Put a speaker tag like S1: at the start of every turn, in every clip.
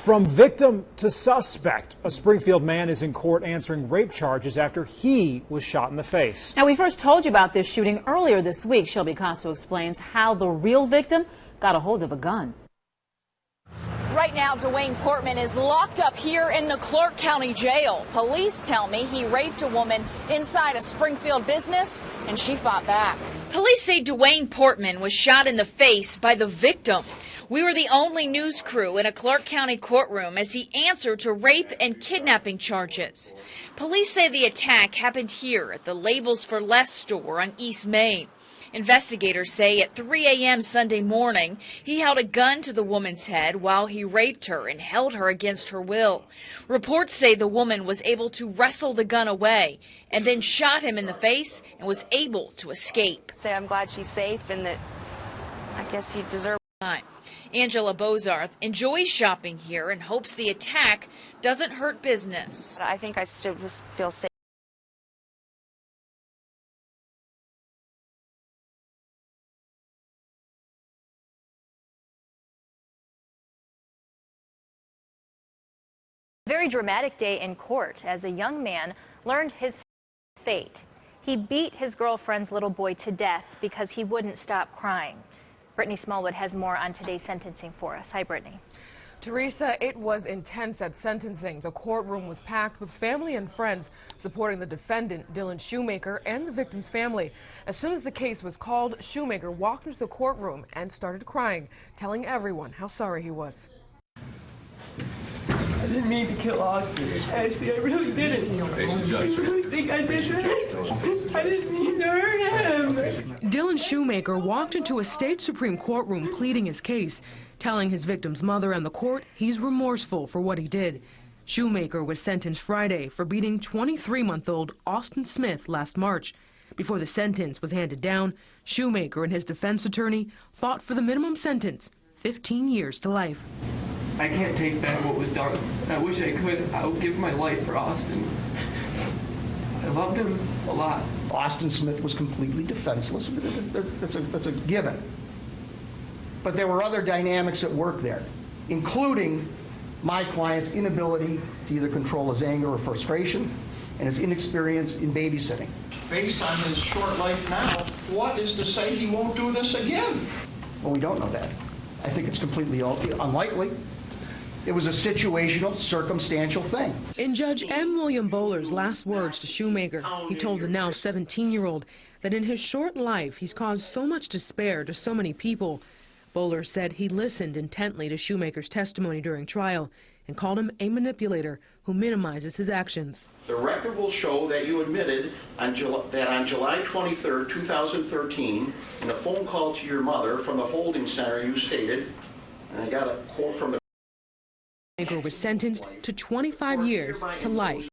S1: From victim to suspect, a Springfield man is in court answering rape charges after he was shot in the face.
S2: Now, we first told you about this shooting earlier this week. Shelby Costo explains how the real victim got a hold of a gun.
S3: Right now, Dwayne Portman is locked up here in the Clark County Jail. Police tell me he raped a woman inside a Springfield business, and she fought back.
S4: Police say Dwayne Portman was shot in the face by the victim. We were the only news crew in a Clark County courtroom as he answered to rape and kidnapping charges. Police say the attack happened here at the Labels for Less store on East Main. Investigators say at 3 a.m. Sunday morning, he held a gun to the woman's head while he raped her and held her against her will. Reports say the woman was able to wrestle the gun away and then shot him in the face and was able to escape.
S5: I'm glad she's safe and that I guess he deserves
S4: time. Angela Bozarth enjoys shopping here and hopes the attack doesn't hurt business.
S5: I think I still feel safe.
S6: Very dramatic day in court as a young man learned his fate. He beat his girlfriend's little boy to death because he wouldn't stop crying. Brittany Smallwood has more on today's sentencing for us. Hi, Brittany.
S7: Teresa, it was intense at sentencing. The courtroom was packed with family and friends supporting the defendant, Dylan Shoemaker, and the victim's family. As soon as the case was called, Shoemaker walked into the courtroom and started crying, telling everyone how sorry he was.
S8: I didn't mean to kill Austin. Ashley, I really didn't. I really think I did that. I didn't mean to hurt him.
S7: Dylan Shoemaker walked into a state Supreme courtroom pleading his case, telling his victim's mother and the court he's remorseful for what he did. Shoemaker was sentenced Friday for beating 23-month-old Austin Smith last March. Before the sentence was handed down, Shoemaker and his defense attorney fought for the minimum sentence, 15 years to life.
S8: I can't take back what was done. I wish I could. I would give my life for Austin. I loved him a lot.
S9: Austin Smith was completely defenseless. That's a given. But there were other dynamics at work there, including my client's inability to either control his anger or frustration and his inexperience in babysitting.
S10: Based on his short life now, what is to say he won't do this again?
S9: Well, we don't know that. I think it's completely unlikely. It was a situational, circumstantial thing.
S7: In Judge M. William Bowler's last words to Shoemaker, he told the now 17-year-old that in his short life he's caused so much despair to so many people. Bowler said he listened intently to Shoemaker's testimony during trial and called him a manipulator who minimizes his actions.
S10: The record will show that you admitted that on July 23, 2013, in a phone call to your mother from the holding center, you stated, and I got a quote from the
S7: Shoemaker was sentenced to 25 years to life.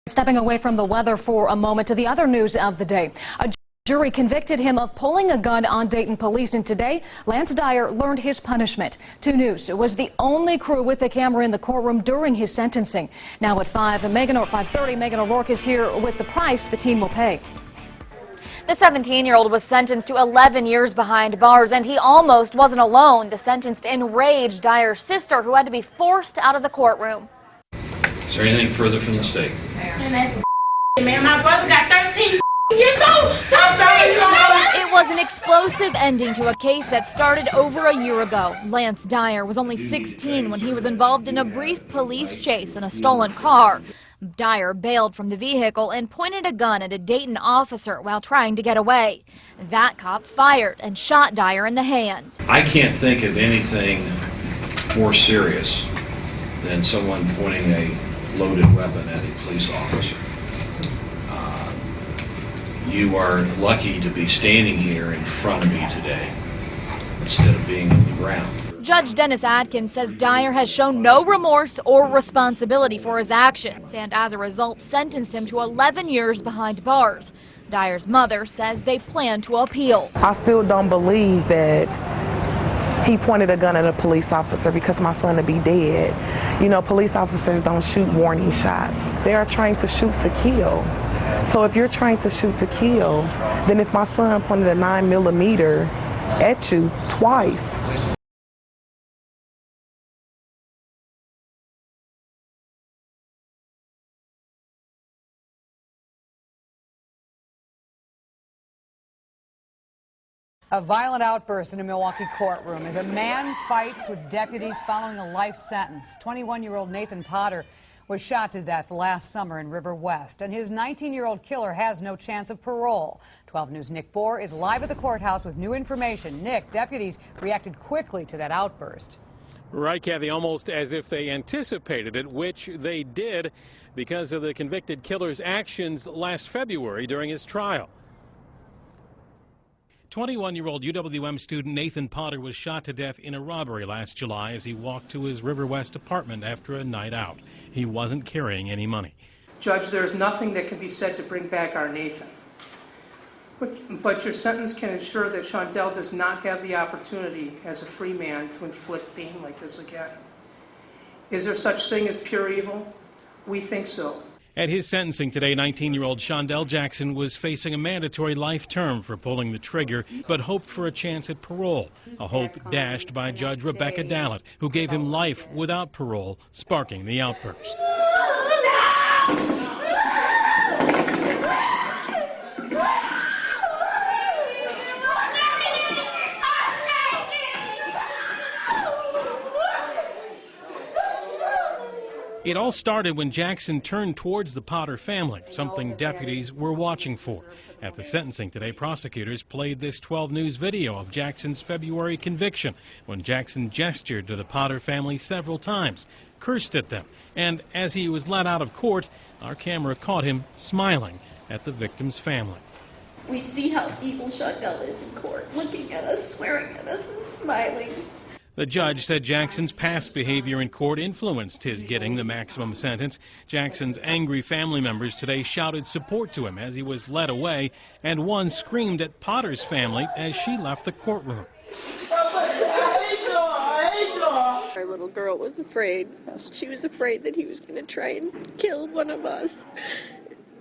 S11: Stepping away from the weather for a moment to the other news of the day. A jury convicted him of pulling a gun on Dayton police, and today Lance Dyer learned his punishment. 2 News was the only crew with a camera in the courtroom during his sentencing. Now at 5:30, Megan O'Rourke is here with the price the teen will pay.
S12: The 17-year-old was sentenced to 11 years behind bars, and he almost wasn't alone. The sentence enraged Dyer's sister, who had to be forced out of the courtroom.
S13: Is there anything further from the state?
S14: Man, my brother got 13 years old.
S12: It was an explosive ending to a case that started over a year ago. Lance Dyer was only 16 when he was involved in a brief police chase in a stolen car. Dyer bailed from the vehicle and pointed a gun at a Dayton officer while trying to get away. That cop fired and shot Dyer in the hand.
S13: I can't think of anything more serious than someone pointing a loaded weapon at a police officer. You are lucky to be standing here in front of me today instead of being on the ground.
S12: Judge Dennis Adkins says Dyer has shown no remorse or responsibility for his actions and as a result sentenced him to 11 years behind bars. Dyer's mother says they plan to appeal.
S15: I still don't believe that he pointed a gun at a police officer because my son would be dead. You know, police officers don't shoot warning shots. They are trying to shoot to kill. So if you're trying to shoot to kill, then if my son pointed a 9mm at you twice.
S16: A violent outburst in a Milwaukee courtroom as a man fights with deputies following a life sentence. 21-year-old Nathan Potter was shot to death last summer in River West, and his 19-year-old killer has no chance of parole. 12 News' Nick Bohr is live at the courthouse with new information. Nick, deputies reacted quickly to that outburst.
S17: Right, Kathy, almost as if they anticipated it, which they did because of the convicted killer's actions last February during his trial. 21-year-old UWM student Nathan Potter was shot to death in a robbery last July as he walked to his River West apartment after a night out. He wasn't carrying any money.
S18: Judge, there's nothing that can be said to bring back our Nathan. But your sentence can ensure that Shondell does not have the opportunity as a free man to inflict pain like this again. Is there such thing as pure evil? We think so.
S17: At his sentencing today, 19-year-old Shondell Jackson was facing a mandatory life term for pulling the trigger, but hoped for a chance at parole, a hope dashed by Judge Rebecca Dallett, who gave him life without parole, sparking the outburst. It all started when Jackson turned towards the Potter family, something deputies were watching for. At the sentencing today, prosecutors played this 12 News video of Jackson's February conviction when Jackson gestured to the Potter family several times, cursed at them, and as he was let out of court, our camera caught him smiling at the victim's family.
S19: We see how evil Shondell is in court, looking at us, swearing at us, and smiling.
S17: The judge said Jackson's past behavior in court influenced his getting the maximum sentence. Jackson's angry family members today shouted support to him as he was led away, and one screamed at Potter's family as she left the courtroom.
S19: Our little girl was afraid. She was afraid that he was going to try and kill one of us.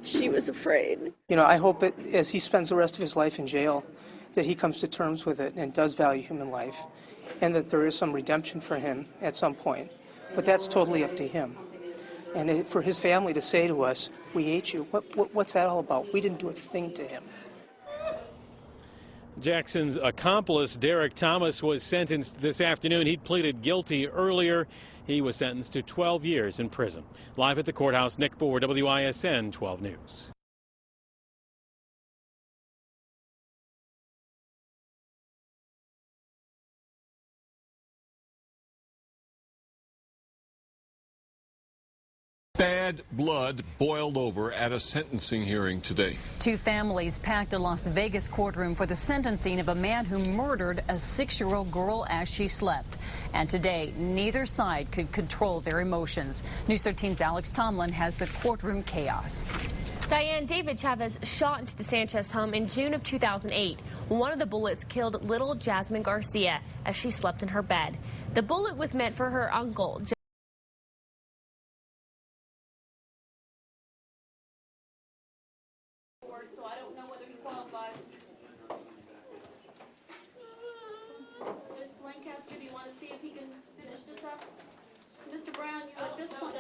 S19: She was afraid.
S18: You know, I hope that as he spends the rest of his life in jail, that he comes to terms with it and does value human life, and that there is some redemption for him at some point. But that's totally up to him. And for his family to say to us, we hate you, what's that all about? We didn't do a thing to him.
S17: Jackson's accomplice, Derek Thomas, was sentenced this afternoon. He'd pleaded guilty earlier. He was sentenced to 12 years in prison. Live at the courthouse, Nick Bohr, WISN 12 News.
S20: Bad blood boiled over at a sentencing hearing today.
S21: Two families packed a Las Vegas courtroom for the sentencing of a man who murdered a 6-year-old girl as she slept. And today, neither side could control their emotions. News 13's Alex Tomlin has the courtroom chaos.
S22: Diane, David Chavez shot into the Sanchez home in June of 2008. One of the bullets killed little Jasmine Garcia as she slept in her bed. The bullet was meant for her uncle.
S19: So I don't know whether he qualifies. Ms. Lancaster, do you want to see if he can finish this up? Mr. Brown, you at this point.